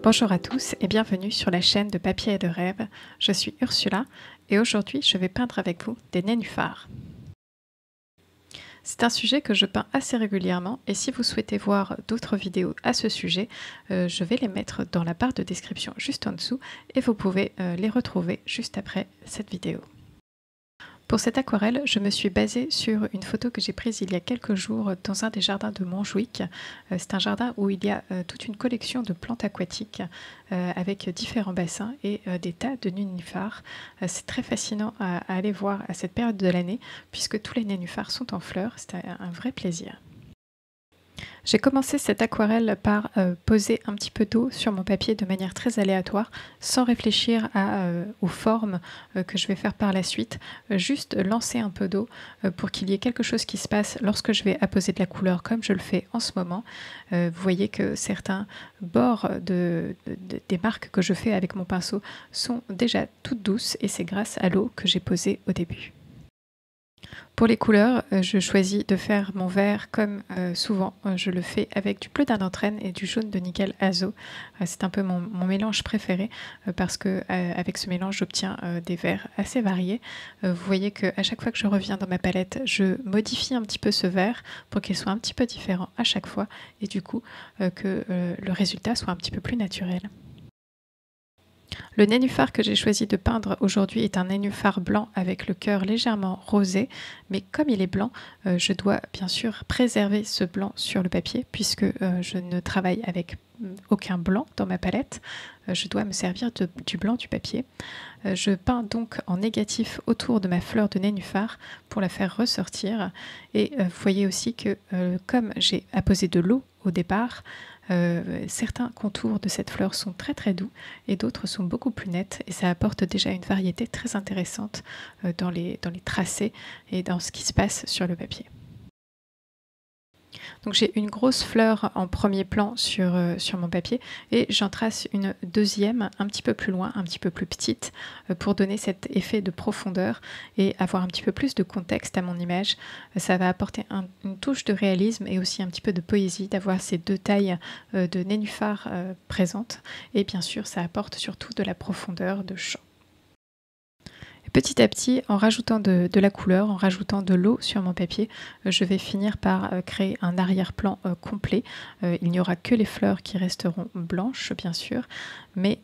Bonjour à tous et bienvenue sur la chaîne de Papier et de Rêve. Je suis Ursula et aujourd'hui je vais peindre avec vous des nénuphars. C'est un sujet que je peins assez régulièrement et si vous souhaitez voir d'autres vidéos à ce sujet, je vais les mettre dans la barre de description juste en dessous et vous pouvez les retrouver juste après cette vidéo. Pour cette aquarelle, je me suis basée sur une photo que j'ai prise il y a quelques jours dans un des jardins de Montjuic. C'est un jardin où il y a toute une collection de plantes aquatiques avec différents bassins et des tas de nénuphars. C'est très fascinant à aller voir à cette période de l'année puisque tous les nénuphars sont en fleurs. C'est un vrai plaisir. J'ai commencé cette aquarelle par poser un petit peu d'eau sur mon papier de manière très aléatoire, sans réfléchir aux formes que je vais faire par la suite. Juste lancer un peu d'eau pour qu'il y ait quelque chose qui se passe lorsque je vais apposer de la couleur comme je le fais en ce moment. Vous voyez que certains bords des marques que je fais avec mon pinceau sont déjà toutes douces et c'est grâce à l'eau que j'ai posée au début. Pour les couleurs, je choisis de faire mon vert comme souvent je le fais avec du bleu d'Ardentrène et du jaune de nickel azo. C'est un peu mon mélange préféré parce que avec ce mélange j'obtiens des verts assez variés. Vous voyez qu'à chaque fois que je reviens dans ma palette, je modifie un petit peu ce vert pour qu'il soit un petit peu différent à chaque fois et du coup que le résultat soit un petit peu plus naturel. Le nénuphar que j'ai choisi de peindre aujourd'hui est un nénuphar blanc avec le cœur légèrement rosé, mais comme il est blanc, je dois bien sûr préserver ce blanc sur le papier puisque je ne travaille avec aucun blanc dans ma palette. Je dois me servir du blanc du papier. Je peins donc en négatif autour de ma fleur de nénuphar pour la faire ressortir. Et vous voyez aussi que comme j'ai apposé de l'eau au départ, certains contours de cette fleur sont très très doux et d'autres sont beaucoup plus nets et ça apporte déjà une variété très intéressante dans les tracés et dans ce qui se passe sur le papier. Donc j'ai une grosse fleur en premier plan sur mon papier et j'en trace une deuxième un petit peu plus loin, un petit peu plus petite pour donner cet effet de profondeur et avoir un petit peu plus de contexte à mon image. Ça va apporter une touche de réalisme et aussi un petit peu de poésie d'avoir ces deux tailles de nénuphars présentes et bien sûr ça apporte surtout de la profondeur de champ. Petit à petit, en rajoutant de la couleur, en rajoutant de l'eau sur mon papier, je vais finir par créer un arrière-plan complet. Il n'y aura que les fleurs qui resteront blanches, bien sûr, mais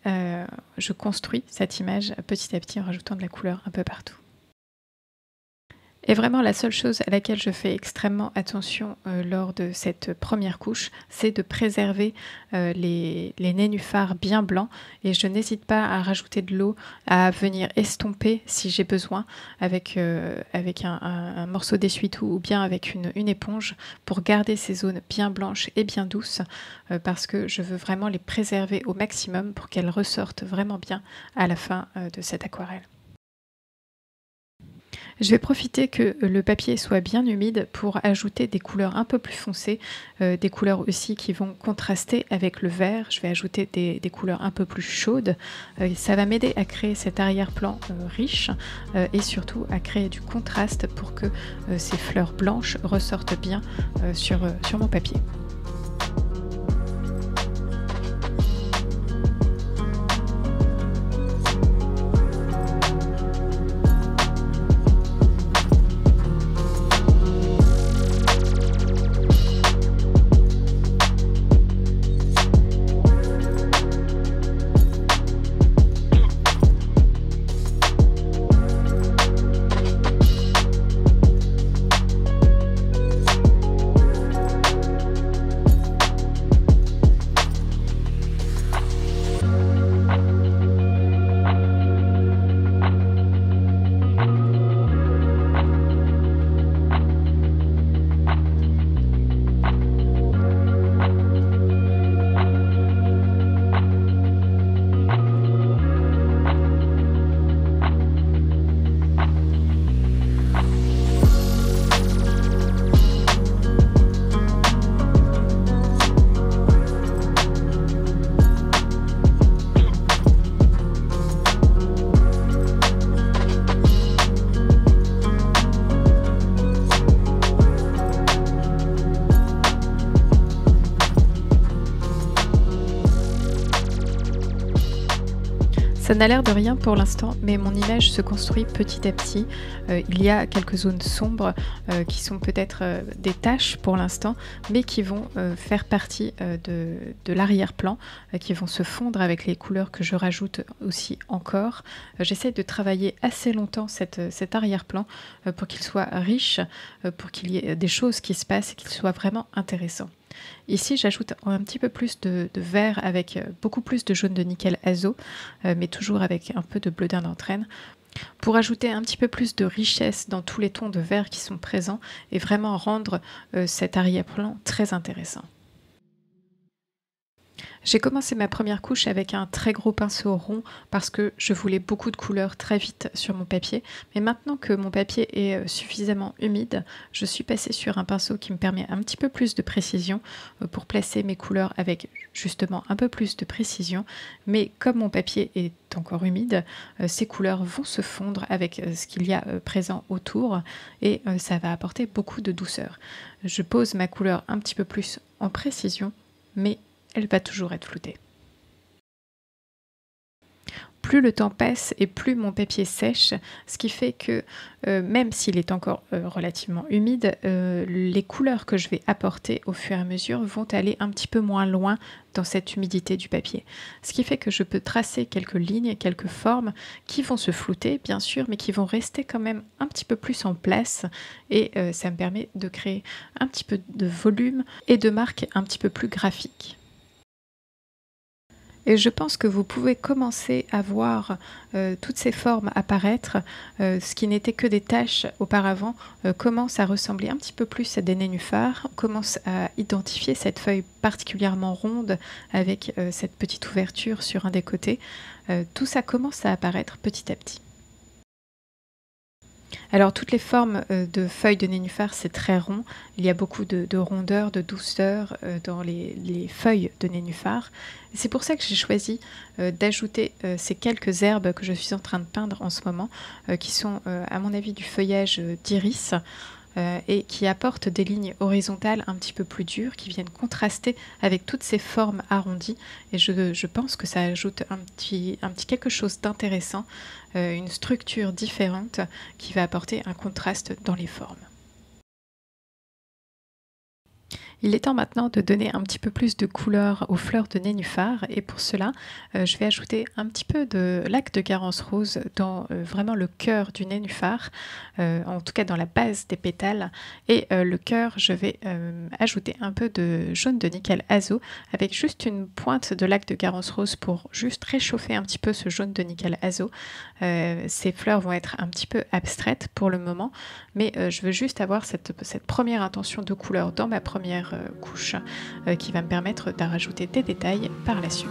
je construis cette image petit à petit en rajoutant de la couleur un peu partout. Et vraiment la seule chose à laquelle je fais extrêmement attention lors de cette première couche, c'est de préserver les nénuphars bien blancs et je n'hésite pas à rajouter de l'eau, à venir estomper si j'ai besoin avec un morceau d'essuie-tout ou bien avec une éponge pour garder ces zones bien blanches et bien douces parce que je veux vraiment les préserver au maximum pour qu'elles ressortent vraiment bien à la fin de cette aquarelle. Je vais profiter que le papier soit bien humide pour ajouter des couleurs un peu plus foncées, des couleurs aussi qui vont contraster avec le vert. Je vais ajouter des couleurs un peu plus chaudes. Ça va m'aider à créer cet arrière-plan riche et surtout à créer du contraste pour que ces fleurs blanches ressortent bien sur mon papier. Ça n'a l'air de rien pour l'instant, mais mon image se construit petit à petit. Il y a quelques zones sombres qui sont peut-être des taches pour l'instant, mais qui vont faire partie de l'arrière-plan, qui vont se fondre avec les couleurs que je rajoute aussi encore. J'essaie de travailler assez longtemps cet arrière-plan pour qu'il soit riche, pour qu'il y ait des choses qui se passent et qu'il soit vraiment intéressant. Ici, j'ajoute un petit peu plus de vert avec beaucoup plus de jaune de nickel azo, mais toujours avec un peu de bleu d'Inde entraîne, pour ajouter un petit peu plus de richesse dans tous les tons de vert qui sont présents et vraiment rendre cet arrière-plan très intéressant. J'ai commencé ma première couche avec un très gros pinceau rond parce que je voulais beaucoup de couleurs très vite sur mon papier. Mais maintenant que mon papier est suffisamment humide, je suis passée sur un pinceau qui me permet un petit peu plus de précision pour placer mes couleurs avec justement un peu plus de précision. Mais comme mon papier est encore humide, ces couleurs vont se fondre avec ce qu'il y a présent autour et ça va apporter beaucoup de douceur. Je pose ma couleur un petit peu plus en précision, mais elle va toujours être floutée. Plus le temps passe et plus mon papier sèche, ce qui fait que même s'il est encore relativement humide, les couleurs que je vais apporter au fur et à mesure vont aller un petit peu moins loin dans cette humidité du papier. Ce qui fait que je peux tracer quelques lignes, quelques formes qui vont se flouter bien sûr, mais qui vont rester quand même un petit peu plus en place et ça me permet de créer un petit peu de volume et de marque un petit peu plus graphique. Et je pense que vous pouvez commencer à voir toutes ces formes apparaître. Ce qui n'était que des taches auparavant commence à ressembler un petit peu plus à des nénuphars. On commence à identifier cette feuille particulièrement ronde avec cette petite ouverture sur un des côtés. Tout ça commence à apparaître petit à petit. Alors toutes les formes de feuilles de nénuphar, c'est très rond. Il y a beaucoup de rondeur, de douceur dans les feuilles de nénuphar. C'est pour ça que j'ai choisi d'ajouter ces quelques herbes que je suis en train de peindre en ce moment, qui sont à mon avis du feuillage d'iris. Et qui apportent des lignes horizontales un petit peu plus dures, qui viennent contraster avec toutes ces formes arrondies. Et je pense que ça ajoute un petit quelque chose d'intéressant, une structure différente qui va apporter un contraste dans les formes. Il est temps maintenant de donner un petit peu plus de couleur aux fleurs de nénuphar et pour cela, je vais ajouter un petit peu de lac de Garance rose dans vraiment le cœur du nénuphar, en tout cas dans la base des pétales. Et le cœur, je vais ajouter un peu de jaune de nickel azo avec juste une pointe de lac de Garance rose pour juste réchauffer un petit peu ce jaune de nickel azo. Ces fleurs vont être un petit peu abstraites pour le moment, mais je veux juste avoir cette première intention de couleur dans ma première couche qui va me permettre de rajouter des détails par la suite.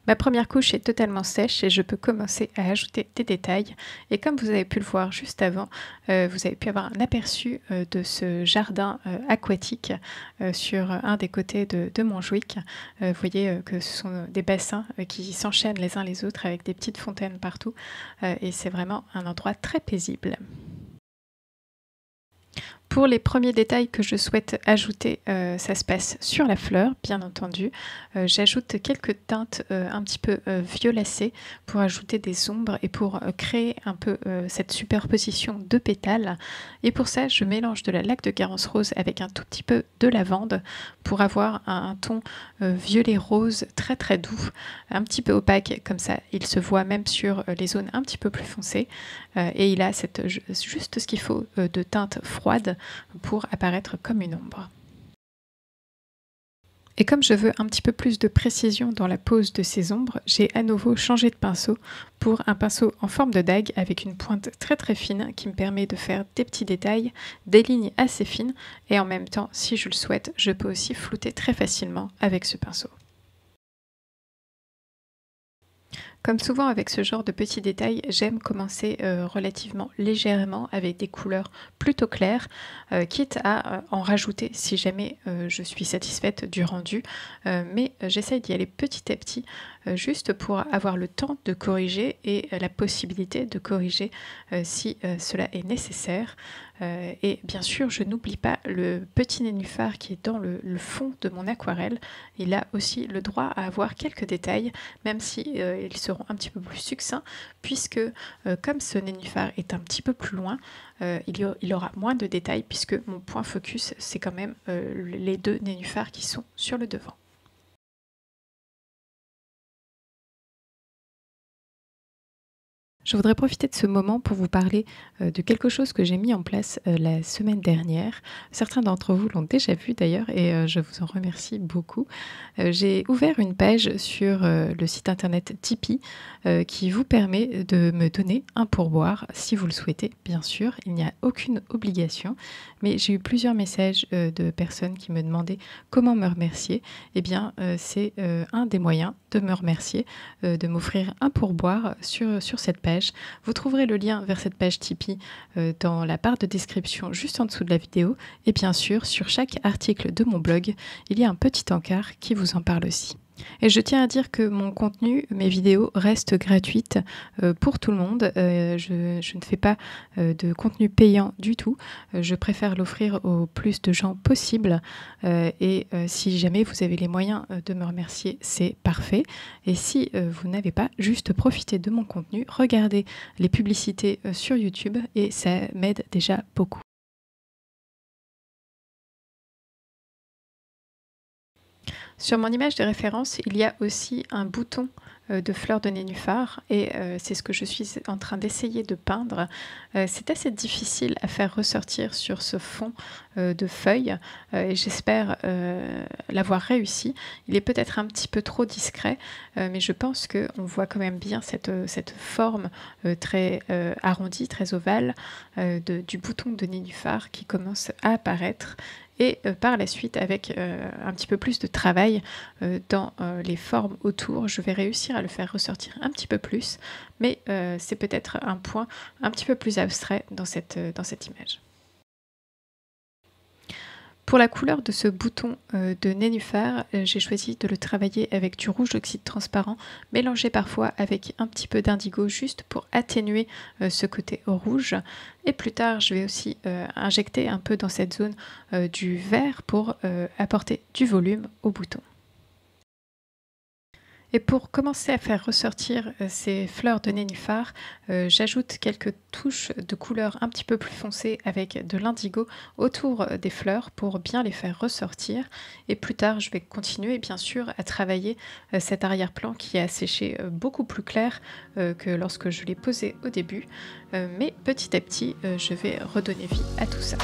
Ma première couche est totalement sèche et je peux commencer à ajouter des détails. Et comme vous avez pu le voir juste avant, vous avez pu avoir un aperçu de ce jardin aquatique sur un des côtés de Montjuic. Vous voyez que ce sont des bassins qui s'enchaînent les uns les autres avec des petites fontaines partout. Et c'est vraiment un endroit très paisible. Pour les premiers détails que je souhaite ajouter, ça se passe sur la fleur, bien entendu. J'ajoute quelques teintes un petit peu violacées pour ajouter des ombres et pour créer un peu cette superposition de pétales. Et pour ça, je mélange de la laque de Garance rose avec un tout petit peu de lavande pour avoir un ton violet-rose très très doux, un petit peu opaque, comme ça il se voit même sur les zones un petit peu plus foncées. Et il a juste ce qu'il faut de teinte froide pour apparaître comme une ombre. Et comme je veux un petit peu plus de précision dans la pose de ces ombres, j'ai à nouveau changé de pinceau pour un pinceau en forme de dague avec une pointe très très fine qui me permet de faire des petits détails, des lignes assez fines et en même temps, si je le souhaite, je peux aussi flouter très facilement avec ce pinceau. Comme souvent avec ce genre de petits détails, j'aime commencer relativement légèrement avec des couleurs plutôt claires, quitte à en rajouter si jamais je suis satisfaite du rendu. Mais j'essaye d'y aller petit à petit, juste pour avoir le temps de corriger et la possibilité de corriger si cela est nécessaire. Et bien sûr, je n'oublie pas le petit nénuphar qui est dans le fond de mon aquarelle. Il a aussi le droit à avoir quelques détails, même si ils seront un petit peu plus succincts, puisque comme ce nénuphar est un petit peu plus loin, il aura moins de détails, puisque mon point focus, c'est quand même les deux nénuphars qui sont sur le devant. Je voudrais profiter de ce moment pour vous parler de quelque chose que j'ai mis en place la semaine dernière. Certains d'entre vous l'ont déjà vu d'ailleurs et je vous en remercie beaucoup. J'ai ouvert une page sur le site internet Tipeee qui vous permet de me donner un pourboire si vous le souhaitez, bien sûr. Il n'y a aucune obligation, mais j'ai eu plusieurs messages de personnes qui me demandaient comment me remercier. Eh bien, c'est un des moyens de me remercier, de m'offrir un pourboire sur cette page. Vous trouverez le lien vers cette page Tipeee dans la barre de description juste en dessous de la vidéo. Et bien sûr, sur chaque article de mon blog, il y a un petit encart qui vous en parle aussi. Et je tiens à dire que mon contenu, mes vidéos restent gratuites pour tout le monde. Je ne fais pas de contenu payant du tout. Je préfère l'offrir au plus de gens possible. Et si jamais vous avez les moyens de me remercier, c'est parfait. Et si vous n'avez pas, juste profitez de mon contenu, regardez les publicités sur YouTube et ça m'aide déjà beaucoup. Sur mon image de référence, il y a aussi un bouton de fleurs de nénuphar et c'est ce que je suis en train d'essayer de peindre. C'est assez difficile à faire ressortir sur ce fond de feuilles et j'espère l'avoir réussi. Il est peut-être un petit peu trop discret, mais je pense qu'on voit quand même bien cette forme très arrondie, très ovale du bouton de nénuphar qui commence à apparaître. Et par la suite, avec un petit peu plus de travail dans les formes autour, je vais réussir à le faire ressortir un petit peu plus, mais c'est peut-être un point un petit peu plus abstrait dans cette image. Pour la couleur de ce bouton de nénuphar, j'ai choisi de le travailler avec du rouge d'oxyde transparent, mélangé parfois avec un petit peu d'indigo, juste pour atténuer ce côté rouge. Et plus tard, je vais aussi injecter un peu dans cette zone du vert pour apporter du volume au bouton. Et pour commencer à faire ressortir ces fleurs de nénuphar, j'ajoute quelques touches de couleur un petit peu plus foncées avec de l'indigo autour des fleurs pour bien les faire ressortir. Et plus tard, je vais continuer bien sûr à travailler cet arrière-plan qui a séché beaucoup plus clair que lorsque je l'ai posé au début. Mais petit à petit, je vais redonner vie à tout ça.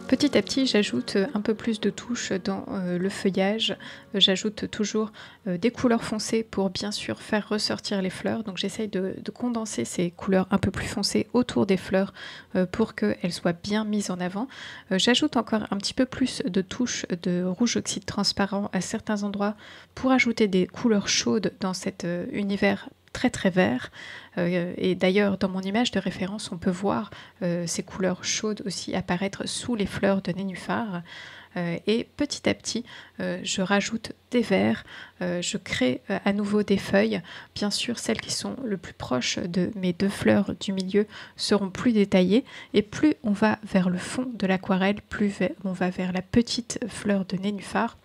Petit à petit, j'ajoute un peu plus de touches dans le feuillage. J'ajoute toujours des couleurs foncées pour bien sûr faire ressortir les fleurs. Donc j'essaye de condenser ces couleurs un peu plus foncées autour des fleurs pour qu'elles soient bien mises en avant. J'ajoute encore un petit peu plus de touches de rouge oxyde transparent à certains endroits pour ajouter des couleurs chaudes dans cet univers très vert. Et d'ailleurs, dans mon image de référence, on peut voir ces couleurs chaudes aussi apparaître sous les fleurs de nénuphar. Et petit à petit, je rajoute des verts, je crée à nouveau des feuilles. Bien sûr, celles qui sont le plus proches de mes deux fleurs du milieu seront plus détaillées. Et plus on va vers le fond de l'aquarelle, plus on va vers la petite fleur de nénuphar,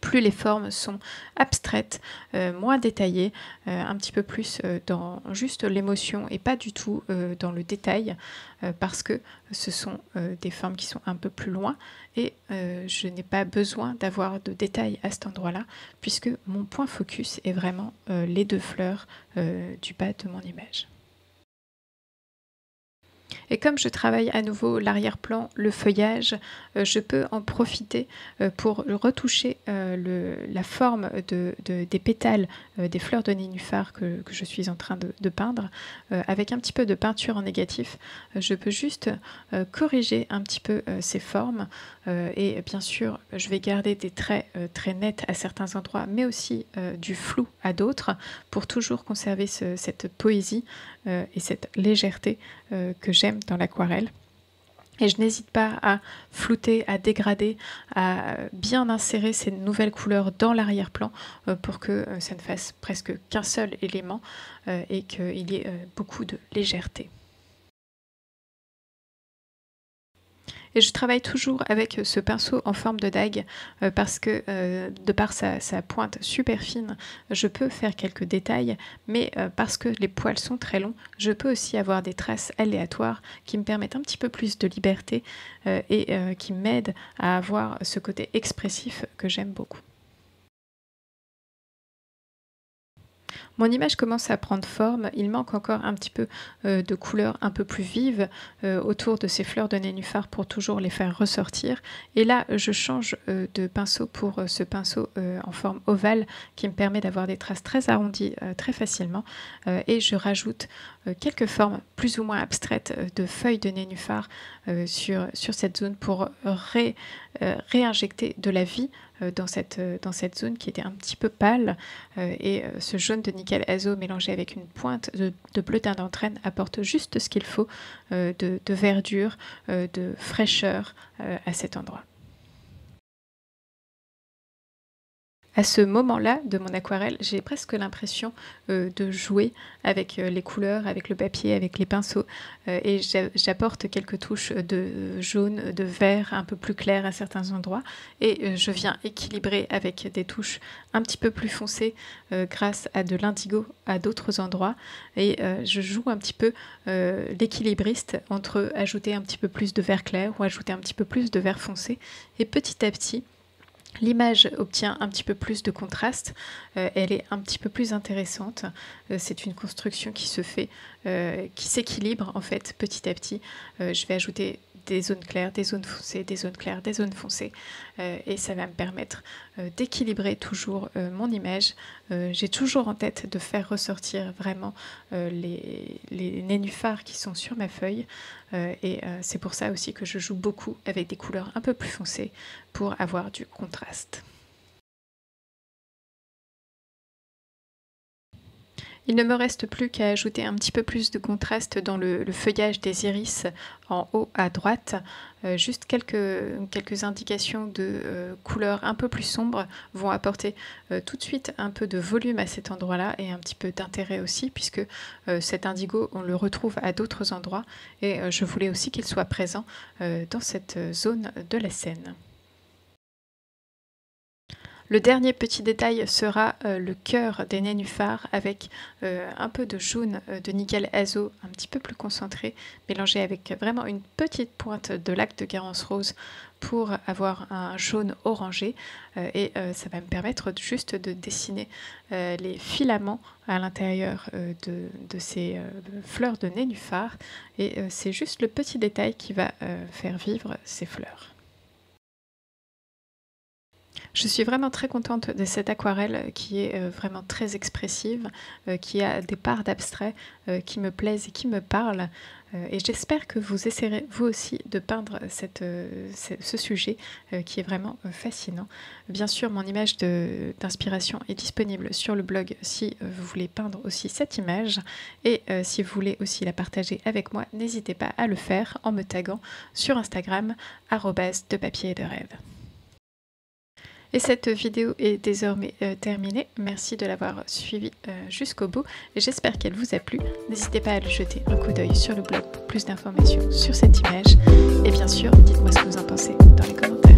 plus les formes sont abstraites, moins détaillées, un petit peu plus dans juste l'émotion et pas du tout dans le détail, parce que ce sont des formes qui sont un peu plus loin et je n'ai pas besoin d'avoir de détails à cet endroit-là, puisque mon point focus est vraiment les deux fleurs du bas de mon image. Et comme je travaille à nouveau l'arrière-plan, le feuillage, je peux en profiter pour retoucher la forme des pétales des fleurs de nénuphar que je suis en train de peindre. Avec un petit peu de peinture en négatif, je peux juste corriger un petit peu ces formes. Et bien sûr, je vais garder des traits très nets à certains endroits, mais aussi du flou à d'autres, pour toujours conserver cette poésie et cette légèreté que j'aime dans l'aquarelle. Et je n'hésite pas à flouter, à dégrader, à bien insérer ces nouvelles couleurs dans l'arrière-plan pour que ça ne fasse presque qu'un seul élément et qu'il y ait beaucoup de légèreté. Et je travaille toujours avec ce pinceau en forme de dague parce que de par sa pointe super fine, je peux faire quelques détails, mais parce que les poils sont très longs, je peux aussi avoir des traces aléatoires qui me permettent un petit peu plus de liberté et qui m'aident à avoir ce côté expressif que j'aime beaucoup. Mon image commence à prendre forme, il manque encore un petit peu de couleurs un peu plus vives autour de ces fleurs de nénuphar pour toujours les faire ressortir. Et là, je change de pinceau pour ce pinceau en forme ovale qui me permet d'avoir des traces très arrondies très facilement. Et je rajoute quelques formes plus ou moins abstraites de feuilles de nénuphar sur cette zone pour réinjecter de la vie dans cette zone qui était un petit peu pâle et ce jaune de nickel azo mélangé avec une pointe de bleu teint d'entraîne apporte juste ce qu'il faut de verdure, de fraîcheur à cet endroit. À ce moment-là de mon aquarelle, j'ai presque l'impression de jouer avec les couleurs, avec le papier, avec les pinceaux et j'apporte quelques touches de jaune, de vert un peu plus clair à certains endroits et je viens équilibrer avec des touches un petit peu plus foncées grâce à de l'indigo à d'autres endroits et je joue un petit peu l'équilibriste entre ajouter un petit peu plus de vert clair ou ajouter un petit peu plus de vert foncé et petit à petit, l'image obtient un petit peu plus de contraste, elle est un petit peu plus intéressante. C'est une construction qui se fait, qui s'équilibre en fait petit à petit. Je vais ajouter des zones claires, des zones foncées, des zones claires, des zones foncées et ça va me permettre d'équilibrer toujours mon image. J'ai toujours en tête de faire ressortir vraiment les nénuphars qui sont sur ma feuille et c'est pour ça aussi que je joue beaucoup avec des couleurs un peu plus foncées pour avoir du contraste. Il ne me reste plus qu'à ajouter un petit peu plus de contraste dans le feuillage des iris en haut à droite. Juste quelques indications de couleurs un peu plus sombres vont apporter tout de suite un peu de volume à cet endroit-là et un petit peu d'intérêt aussi puisque cet indigo on le retrouve à d'autres endroits et je voulais aussi qu'il soit présent dans cette zone de la scène. Le dernier petit détail sera le cœur des nénuphars avec un peu de jaune de nickel azo un petit peu plus concentré, mélangé avec vraiment une petite pointe de lac de Garance rose pour avoir un jaune orangé et ça va me permettre juste de dessiner les filaments à l'intérieur de ces fleurs de nénuphar et c'est juste le petit détail qui va faire vivre ces fleurs. Je suis vraiment très contente de cette aquarelle qui est vraiment très expressive, qui a des parts d'abstrait qui me plaisent et qui me parlent. Et j'espère que vous essaierez vous aussi de peindre ce sujet qui est vraiment fascinant. Bien sûr, mon image d'inspiration est disponible sur le blog si vous voulez peindre aussi cette image. Et si vous voulez aussi la partager avec moi, n'hésitez pas à le faire en me taguant sur Instagram @depapier-et-de-rêve. Et cette vidéo est désormais terminée. Merci de l'avoir suivie jusqu'au bout et j'espère qu'elle vous a plu. N'hésitez pas à lui jeter un coup d'œil sur le blog pour plus d'informations sur cette image. Et bien sûr, dites-moi ce que vous en pensez dans les commentaires.